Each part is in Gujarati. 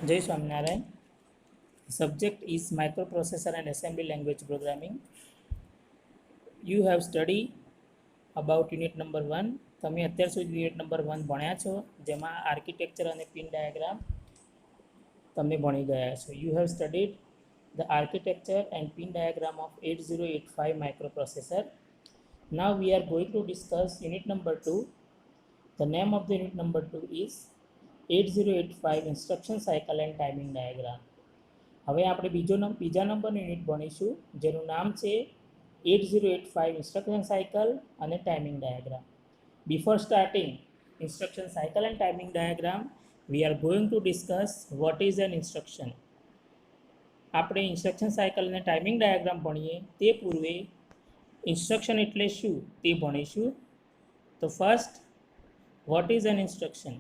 Jai Swaminarayan. Subject is microprocessor and assembly language programming. You have studied about unit number 1. તમે અત્યાર સુધી યુનિટ નંબર 1 ભણ્યા છો, જેમાં આર્કિટેક્ચર અને પિન ડાયાગ્રામ તમે ભણી ગયા છો. You have studied the architecture and pin diagram of 8085 microprocessor. Now we are going to discuss unit number 2. The name of the unit number 2 is 8085 instruction cycle and timing diagram. હવે આપણે બીજા નંબરનું યુનિટ ભણીશું, જેનું નામ છે 8085 ઇન્સ્ટ્રક્શન સાયકલ અને timing diagram. Before starting instruction cycle and timing diagram, we are going to discuss what is an instruction. આપણે ઇન્સ્ટ્રક્શન સાયકલ અને ટાઈમિંગ ડાયાગ્રામ ભણીએ તે પૂર્વે ઇન્સ્ટ્રક્શન એટલે શું તે ભણીશું. તો first, what is an instruction?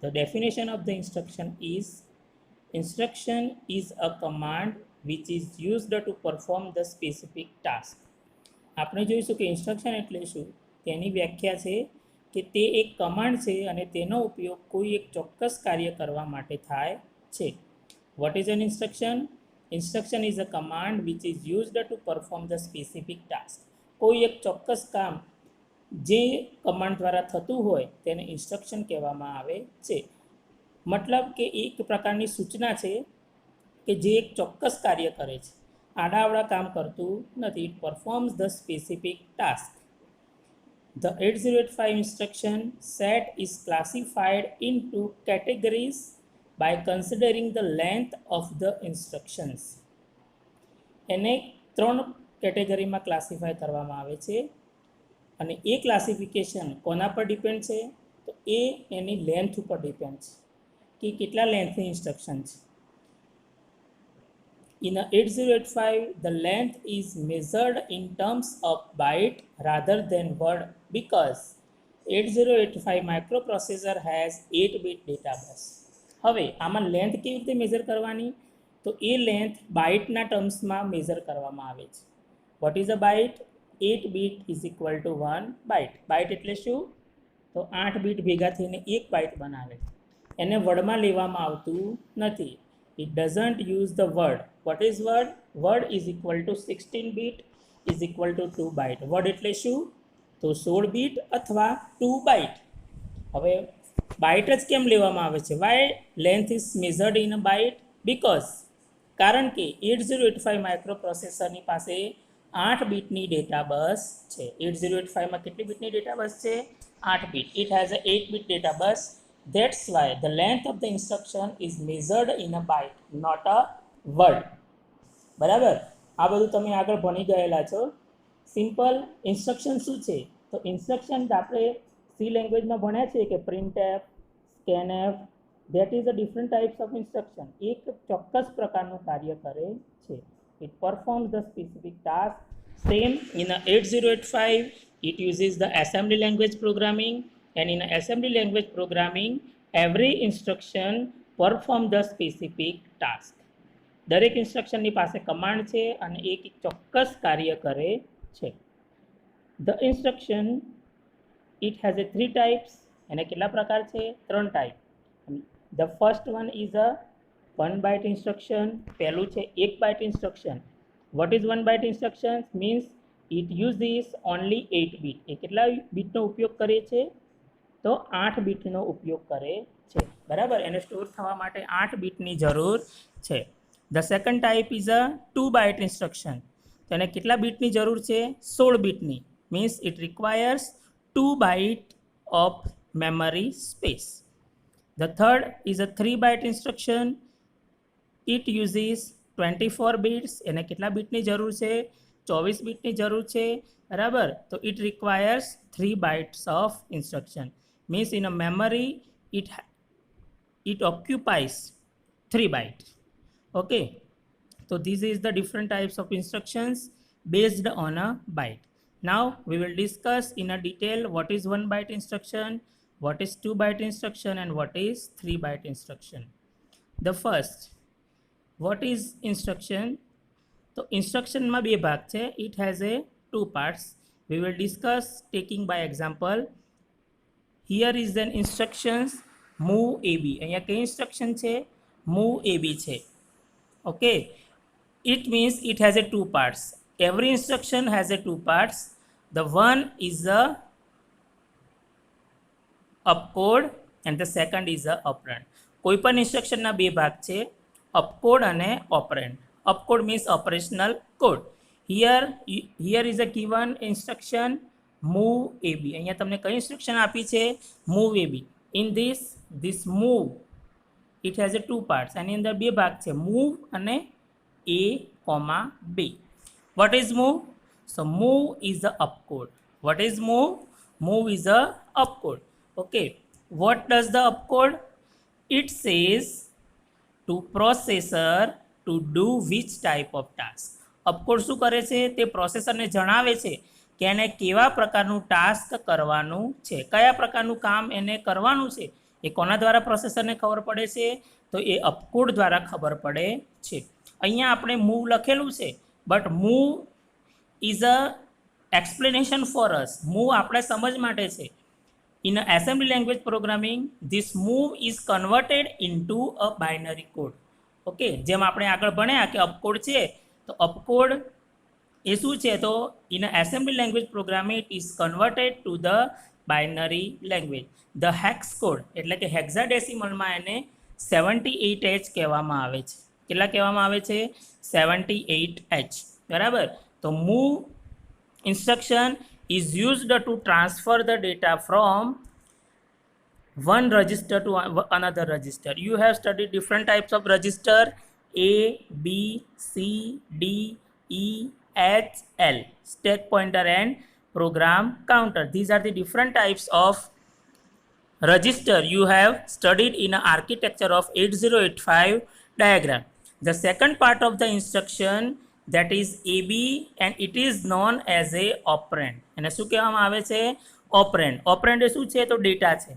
The definition of the instruction is: instruction is a command which is used to perform the specific task. આપણે જોઈશું કે ઇન્સ્ટ્રક્શન એટલે શું. તેની વ્યાખ્યા છે કે તે એક કમાન્ડ છે અને તેનો ઉપયોગ કોઈ એક ચોક્કસ કાર્ય કરવા માટે થાય છે. What is an instruction? Instruction is a command which is used to perform the specific task. કોઈ એક ચોક્કસ કામ જે કમાન્ડ દ્વારા થતું હોય તેને ઇન્સ્ટ્રક્શન કહેવામાં આવે છે. મતલબ કે એક પ્રકારની સૂચના છે કે જે એક ચોક્કસ કાર્ય કરે છે, આડાઅવળા કામ કરતું નથી. It performs the specific task. The 8085 instruction set is classified into categories by considering the length of the instructions. એને 3 કેટેગરીમાં ક્લાસિફાય કરવામાં આવે છે અને એ ક્લાસિફિકેશન કોના પર ડિપેન્ડ છે? તો એ એની લેન્થ ઉપર ડિપેન્ડ છે કે કેટલા લેન્થની ઇન્સ્ટ્રક્શન છે. In a 8085, the length is measured in terms of byte rather than word because 8085 microprocessor has 8-bit data bus. હવે આમાં લેન્થ કેવી રીતે મેઝર કરવાની? તો એ લેન્થ બાઇટના ટર્મ્સમાં મેઝર કરવામાં આવે છે. What is a byte? 8 bit is equal to 1 byte. Byte એટલે શું? તો 8 બીટ ભેગા થઈને એક બાઇટ બનાવે. એને વર્ડમાં લેવામાં આવતું નથી. It doesn't use the word. What is word? Word is equal to 16 bit is equal to 2 byte. Word એટલે શું? તો 16 બીટ અથવા 2 બાઇટ. હવે બાઇટ જ કેમ લેવામાં આવે છે? Why length is measured in a byte? Because કારણ કે 8085 માઇક્રોપ્રોસેસરની પાસે 8 બીટની ડેટા બસ છે. 8085માં કેટલી બીટની ડેટા બસ છે? 8 bit. It has a 8 bit data bus. That's why the length of the instruction is measured in a byte, not a word. બરાબર? આ બધું તમે આગળ ભણી ગયેલા છો. સિમ્પલ ઇન્સ્ટ્રક્શન શું છે? તો ઇન્સ્ટ્રક્શન આપણે સી લેંગ્વેજમાં ભણ્યા છે કે printf, scanf, that is a different types of instruction. એક ચોક્કસ પ્રકારનું કાર્ય કરે છે. It performs the specific task. Same in a 8085, it uses the assembly language programming. And in assembly language programming, every instruction perform the specific task. દરેક ઇન્સ્ટ્રક્શનની પાસે કમાન્ડ છે અને એક ચોક્કસ કાર્ય કરે છે. The instruction it has a 3 types. એને કેટલા પ્રકાર છે? 3 type. The first one is a 1 byte instruction. પહેલું છે 1 byte instruction. What is 1 byte instruction? Means it uses only 8 bit. એ કેટલા બીટનો ઉપયોગ કરે છે? તો 8 બીટનો ઉપયોગ કરે છે. બરાબર? એને સ્ટોર થવા માટે 8 બીટની જરૂર છે. The second type is a 2 byte instruction. તો એને કેટલા બીટની જરૂર છે? 16 બીટની. Means it requires 2 byte of memory space. The third is a 3 byte instruction. It uses 24 bits. એને કેટલા બીટની જરૂર છે? 24 બીટની જરૂર છે. બરાબર? તો it requires 3 bytes of instruction. Means in a memory it occupies 3 bytes. Okay, so this is the different types of instructions based on a byte. Now we will discuss in a detail what is 1 byte instruction, what is 2 byte instruction, and what is 3 byte instruction. The first, what is instruction? So instruction માં બે ભાગ છે. It has a 2 parts. We will discuss taking by example. Here is an instructions move AB. અહીંયા કઈ ઇન્સ્ટ્રક્શન છે? મૂવ એ બી છે. Okay, it means it has a two parts. Every instruction has a two parts. The one is the upcode and the second is the operand. કોઈ પણ ઇન્સ્ટ્રક્શનના બે ભાગ છે, upcode અને operand. Upcode means operational code. Here is a given instruction move ab. અહીંયા તમને કઈ ઇન્સ્ટ્રક્શન આપી છે? move ab. In this move it has a two parts. આની અંદર બે ભાગ છે, move અને a, b. What is move? So move is the opcode. What is move? Move is the opcode. Okay, what does the opcode? It says to processor to do which type of task. opcode શું કરે છે? તે પ્રોસેસરને જણાવે છે કે એને કેવા પ્રકારનું ટાસ્ક કરવાનું છે, કયા પ્રકારનું કામ એને કરવાનું છે. એ કોના દ્વારા પ્રોસેસરને ખબર પડે છે? તો એ opcode દ્વારા ખબર પડે છે. અહીંયા આપણે મૂવ લખેલું છે, but move is a explanation for us. Move આપણે સમજ માટે છે. In a assembly language programming, this move is converted into a binary code. Okay, જેમ આપણે આગળ ભણ્યા કે opcode છે, તો opcode એ શું છે? તો in a assembly language programming it is converted to the binary language. The hex code એટલે કે હેક્સાડેસિમલમાં એને 78H કહેવામાં આવે છે. કેટલા કહેવામાં આવે છે? 78H. બરાબર. તો move instruction is used to transfer the data from one register to another register. You have studied different types of register: A, B, C, D, E, H, L, stack pointer and program counter. These are the different types of register you have studied in an architecture of 8085 diagram. The second part of the instruction, that is AB, and it is known as a operand. એને શું કહેવામાં આવે છે? operand. operand એ શું છે? તો ડેટા છે.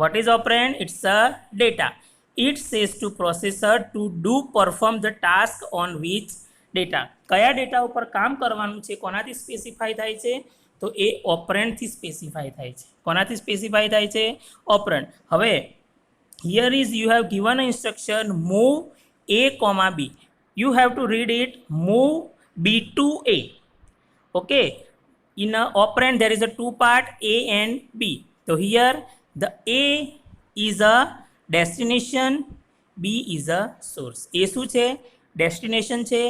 What is operand? It's a data. It says to processor to do perform the task on which data. કયા ડેટા ઉપર કામ કરવાનું છે, કોનાથી સ્પેસિફાઈ થાય છે? તો એ ઓપરેન્ડથી સ્પેસિફાઈ થાય છે. કોનાથી સ્પેસિફાઈ થાય છે? ઓપરેન્ડ. હવે here is you have given an instruction move a comma b. You have to read it move b to a. Okay, in a operand there is a two part, a and b. So here the a is a destination, b is a source. a શું છે? ડેસ્ટિનેશન છે.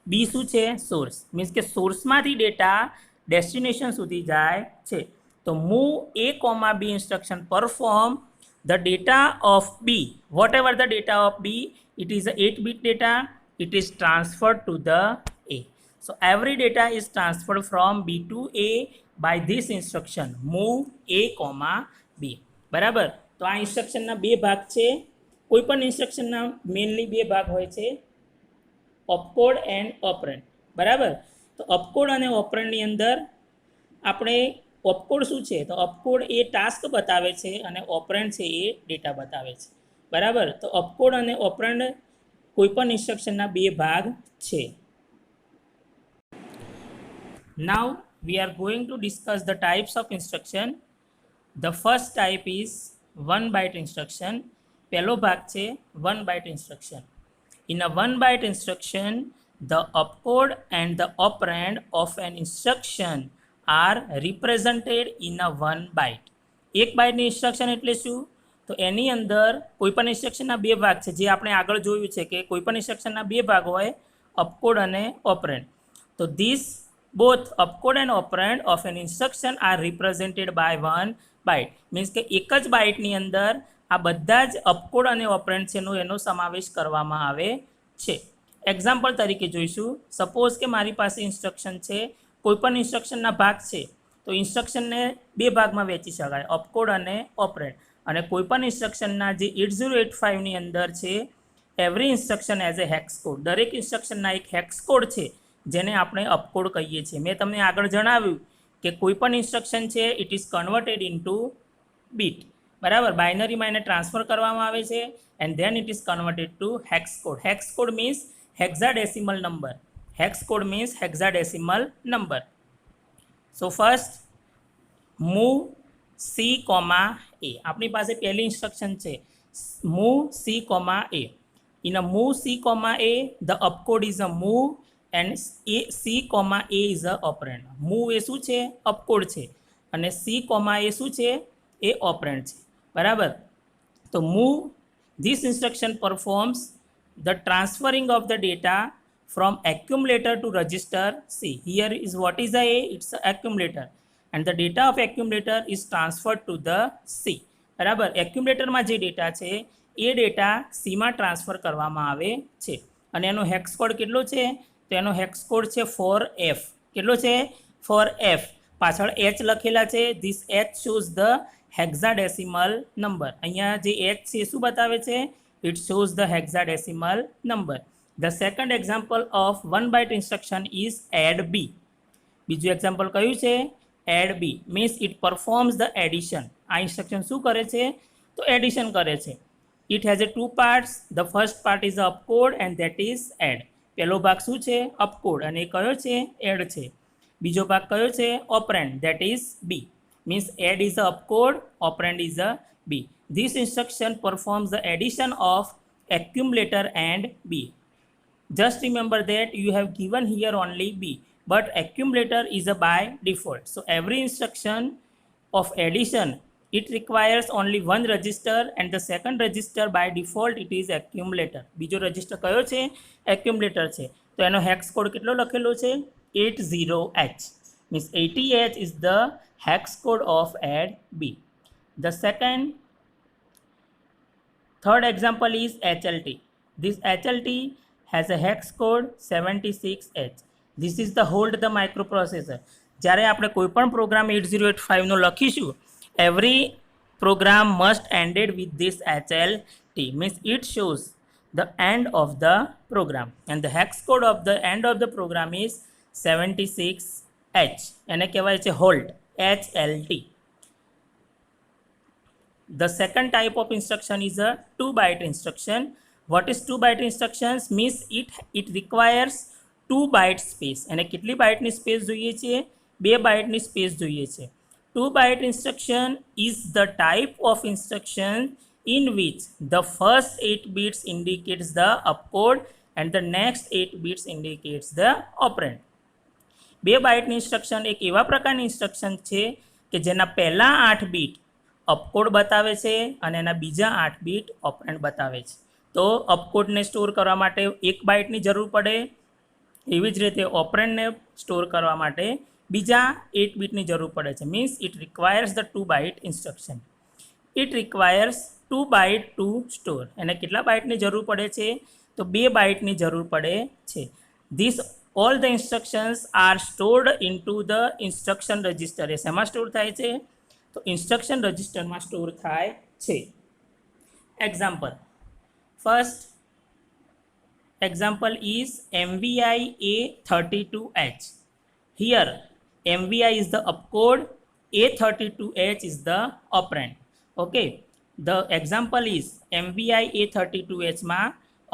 b શું છે? સોર્સ. મીન્સ કે સોર્સમાંથી ડેટા ડેસ્ટિનેશન સુધી જાય છે. તો move a comma b instruction perform the data of b, whatever the data of b, it is a 8-bit data, it is transferred to the a. So every data is transferred from b to a by this instruction move a comma b. બરાબર. તો આ ઇન્સ્ટ્રક્શનના બે ભાગ છે. કોઈ પણ ઇન્સ્ટ્રક્શનના મેઇનલી બે ભાગ હોય છે, opcode and operand. બરાબર. તો opcode અને operandની અંદર આપણે opcode શું છે? તો opcode એ ટાસ્ક બતાવે છે અને operand છે એ ડેટા બતાવે છે. બરાબર. તો opcode અને operand કોઈ પણ ઇન્સ્ટ્રક્શનના બે ભાગ છે. Now we are going to discuss the types of instruction. The first type is 1 byte instruction. પહેલો ભાગ છે 1 byte instruction. In a 1 byte instruction, the opcode and the operand of an instruction are represented in a 1 byte. એક બાઇટની ઇન્સ્ટ્રક્શન એટલે શું? તો એની અંદર કોઈપણ ઇન્સ્ટ્રક્શનના બે ભાગ છે, જે આપણે આગળ જોયું છે કે કોઈપણ ઇન્સ્ટ્રક્શનના બે ભાગ હોય, opcode અને operand. તો these both opcode and operand of an instruction are represented by 1 byte. Means કે એક જ બાઇટની અંદર આ બધા જ opcode અને operand છે એનો સમાવેશ કરવામાં આવે છે. એક્ઝામ્પલ તરીકે જોઈશું. સપોઝ કે મારી પાસે ઇન્સ્ટ્રક્શન છે, કોઈપણ ઇન્સ્ટ્રક્શનના ભાગ છે, તો ઇન્સ્ટ્રક્શનને બે ભાગમાં વહેંચી શકાય, opcode અને operand. અને કોઈપણ ઇન્સ્ટ્રક્શનના જે 8085ની અંદર છે, every instruction as a hex code. દરેક ઇન્સ્ટ્રક્શનના એક હેક્સ કોડ છે જેને આપણે opcode કહીએ છીએ. મેં તમને આગળ જણાવ્યું કે કોઈપણ ઇન્સ્ટ્રક્શન છે it is converted into bit. બરાબર. બાઇનરીમાં એને ટ્રાન્સફર કરવામાં આવે છે and then it is converted to hex code. Hex code means hexadecimal number. Hex code means hexadecimal number. So first move c comma a. આપણી પાસે પહેલી ઇન્સ્ટ્રક્શન છે move c comma a. In a move C comma A, the opcode is a move and C comma A is a operand. Move એ શું છે? Opcode છે અને C comma A શું છે? એ operand છે. બરાબર? તો move, this instruction performs the transferring of the data from accumulator to register C. Here is what is the A? It's the accumulator. And the data of accumulator is transferred to the C. બરાબર? એક્યુમ્યુલેટરમાં જે ડેટા છે એ ડેટા સીમાં ટ્રાન્સફર કરવામાં આવે છે અને એનો હેક્સ કોડ કેટલો છે? તો એનો હેક્સ કોડ છે 4F. કેટલો છે? 4F. પાછળ H લખેલા છે. This H shows the hexadecimal number. અહીંયા જે H છે શું બતાવે છે? It shows the hexadecimal number. The second example of 1 byte instruction is add B. બીજું એક્ઝામ્પલ કયું છે? Add B means it performs the addition. આ ઇન્સ્ટ્રક્શન શું કરે છે? તો એડિશન કરે છે. It has a 2 parts. The first part is opcode and that is add. પહેલો ભાગ શું છે? અપકોડ અને એ કયો છે? એડ છે. બીજો ભાગ કયો છે? Operand, that is B. Means add is a opcode, operand is a B. This instruction performs the addition of accumulator and b. Just remember that you have given here only b, but accumulator is a by default. So every instruction of addition, it requires only one register and the second register by default it is accumulator. બીજો રજિસ્ટર કયો છે? accumulator છે. તો એનો હેક્સ કોડ કેટલો લખેલો છે? 80H. means 80H is the hex code of add b. The third example is HLT. This HLT has a hex code 76H. This is the hold the microprocessor. જ્યારે આપણે કોઈ પણ પ્રોગ્રામ 8085નો લખીશું, every program must ended with this HLT. means it shows the end of the program and the hex code of the end of the program is 76H. એને કહેવાય છે hold, HLT. The second type of instruction is a 2-byte instruction. What is 2-byte instructions? means it requires 2 byte space. અને કેટલી બાઇટની સ્પેસ જોઈએ છે? 2 બાઇટની સ્પેસ જોઈએ છે. 2-byte instruction is the type of instruction in which the first 8 bits indicates the opcode and the next 8 bits indicates the operand. 2 બાઇટની instruction એક એવા પ્રકારની ઇન્સ્ટ્રક્શન છે કે જેના પહેલા 8 બીટ અપકોડ બતાવે છે અને એના બીજા 8 બીટ ઓપરેન્ડ બતાવે છે. તો અપકોડને સ્ટોર કરવા માટે 1 બાઇટની જરૂર પડે, એવી જ રીતે ઓપરેન્ડને સ્ટોર કરવા માટે બીજા 8 બીટની જરૂર પડે છે. Means it requires the 2 byte instruction. It requires 2 byte to store. એને કેટલા બાઇટની જરૂર પડે છે? તો 2 બાઇટની જરૂર પડે છે. This all the instructions are stored into the instruction register. એ શેમાં સ્ટોર થાય છે? તો ઇન્સ્ટ્રક્શન રજિસ્ટરમાં સ્ટોર થાય છે. Example. First example is MVI A32H. Here MVI is the opcode, A32H is the operand. Okay, the example is MVI A32H માં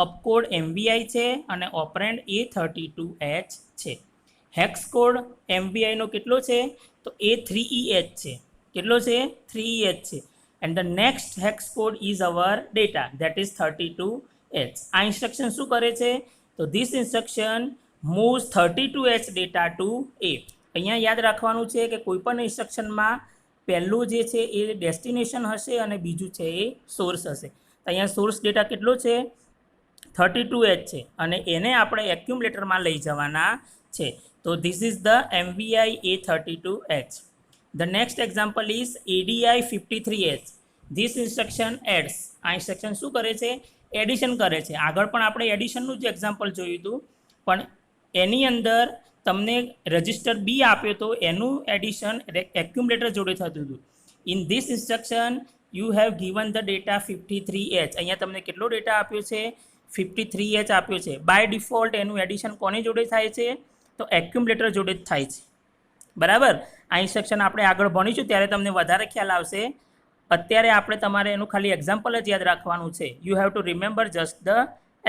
opcode MVI છે અને operand A32H છે. hex code MVI નો કેટલો છે? તો A3EH છે. કેટલો છે? 3EH છે. and the next hex code is our data, that is 32H. આ ઇન્સ્ટ્રક્શન શું કરે છે? તો this instruction moves 32H data to A. અહીંયા યાદ રાખવાનું છે કે કોઈ પણ ઇન્સ્ટ્રક્શનમાં પહેલું જે છે એ ડેસ્ટિનેશન હશે અને બીજું છે એ સોર્સ હશે. તો અહીંયા સોર્સ ડેટા કેટલો છે? 32H છે અને એને આપણે એક્યુમ્યુલેટરમાં લઈ જવાના છે. તો this is the MVI A32H. The next example is ADI 53H. This instruction adds. આ ઇન્સ્ટ્રક્શન શું કરે છે? એડિશન કરે છે. આગળ પણ આપણે એડિશનનું જ એક્ઝામ્પલ જોયું હતું, પણ એની અંદર તમને રજિસ્ટર બી આપ્યો તો એનું એડિશન એક્યુમ્યુલેટર જોડે થતું હતું. In this instruction you have given the data 53H. અહીંયા તમને કેટલો ડેટા આપ્યો છે? 53H આપ્યો છે. બાય ડિફોલ્ટ એનું એડિશન કોની જોડે થાય છે? તો એક્યુમ્યુલેટર જોડે જ થાય છે. બરાબર? આ ઇન્સ્ટ્રક્શન આપણે આગળ ભણીશું ત્યારે તમને વધારે ખ્યાલ આવશે. અત્યારે આપણે તમારે એનું ખાલી એક્ઝામ્પલ જ યાદ રાખવાનું છે. You have to remember just the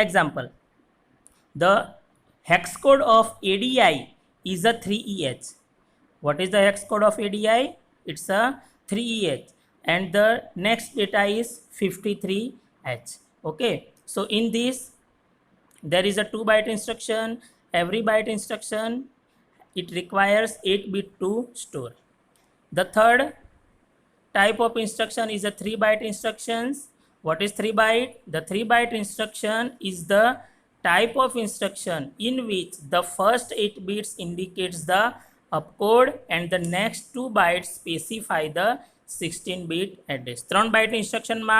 example. The hex code of ADI is a 3EH. What is the hex code of ADI? It's a 3EH and the next data is 53H. Okay, So in this there is a 2-byte instruction. Every byte instruction, it requires 8 bit to store. The third type of instruction is a 3-byte instructions. What is 3 byte? The 3-byte instruction is the type of instruction in which the first 8 bits indicates the opcode and the next 2 bytes specify the 16-bit address. 3 byte instruction માં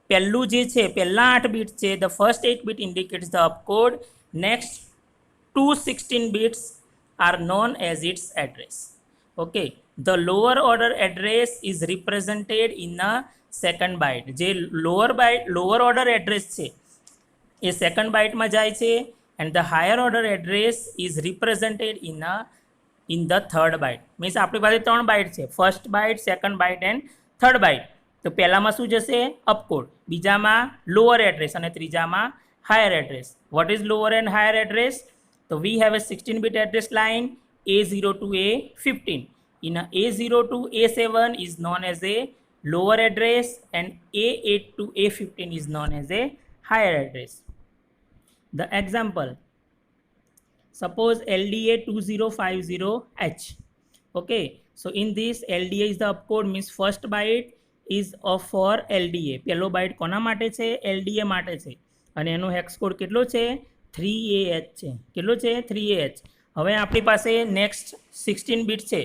પહેલું જે છે પહેલા 8 bit છે, the first 8 bit indicates the opcode, next 2 16 bits are known as its address. Okay, the lower order address is represented in a second byte. જે lower order address છે એ second byte માં જાય છે, and the higher order address is represented in the third byte. Means આપણી પાસે 3 byte છે, first byte, second byte and third byte. તો પહેલામાં શું જશે? અપકોડ, બીજામાં lower address અને ત્રીજામાં higher address. What is lower and higher address? So we have a 16-bit address line A0 to A15. In a A0 to A7 is known as a lower address and A8 to A15 is known as a higher address. The example, suppose LDA 2050H. Okay, so in this LDA is the opcode, means first byte is of for LDA. પહેલો byte કોના માટે છે? LDA માટે છે, અને એનો હેક્સ કોડ કેટલો છે? 3AH છે. કેટલો છે? 3AH. હવે આપણી પાસે નેક્સ્ટ 16 બીટ છે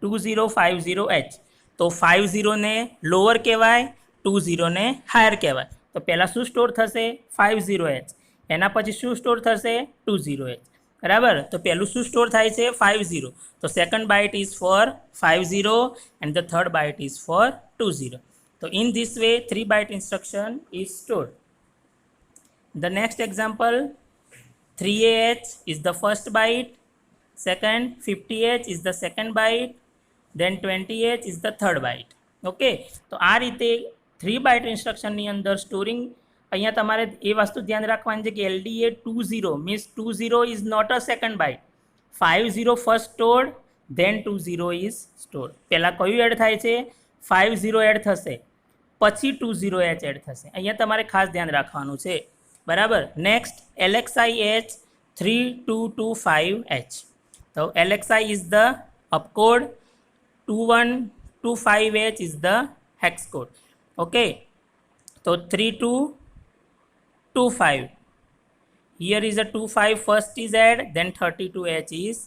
2050H. તો 50 ને લોઅર કહેવાય, 20 ને હાયર કહેવાય. તો પહેલાં શું સ્ટોર થશે? 50H. એના પછી શું સ્ટોર થશે? 20H. બરાબર? તો પહેલું શું સ્ટોર થાય છે? 50. તો second byte is for 50 and the third byte is for 20. તો in this way 3 byte instruction is stored. The next example, 3AH is the first byte, second 50H is the second byte, then 20H is the third byte. Okay, તો આ રીતે 3 byte instructionની અંદર સ્ટોરિંગ. અહીંયા તમારે એ વસ્તુ ધ્યાન રાખવાની છે કે LDA 20 means 20 is not a second byte. 50 first stored, then 20 is stored. પહેલાં કયું એડ થાય છે? 50 એડ થશે, પછી 20H એડ થશે. અહીંયા તમારે ખાસ ધ્યાન રાખવાનું છે. બરાબર? Next LXI H 3225H. તો LXI is the opcode, 2125H is the hex code. Okay, so 3225. Here is a 25 first is added, then 32H is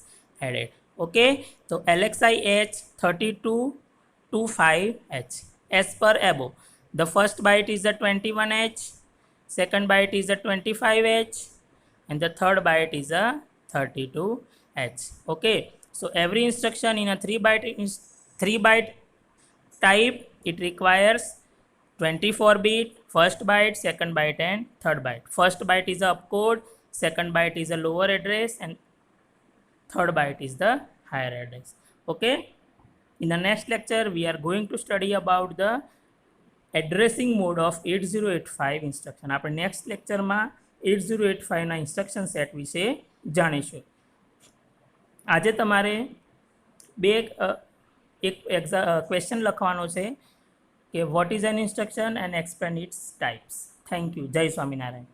added. Okay, so LXI H 3225H as per above. The first byte is a 21H, second byte is a 25H, and the third byte is a 32H. Okay, so every instruction in a 3 byte type, it requires 24 bit, first byte, second byte and third byte. First byte is a opcode, second byte is a lower address and third byte is the higher address. Okay, in the next lecture we are going to study about the addressing mode of 8085 instruction. આપણે next lecture માં 8085 ના instruction set વિશે જાણીશું. આજે તમારે એક ક્વેશ્ચન લખવાનો છે કે what is an instruction and explain its types. Thank you. જય સ્વામિનારાયણ.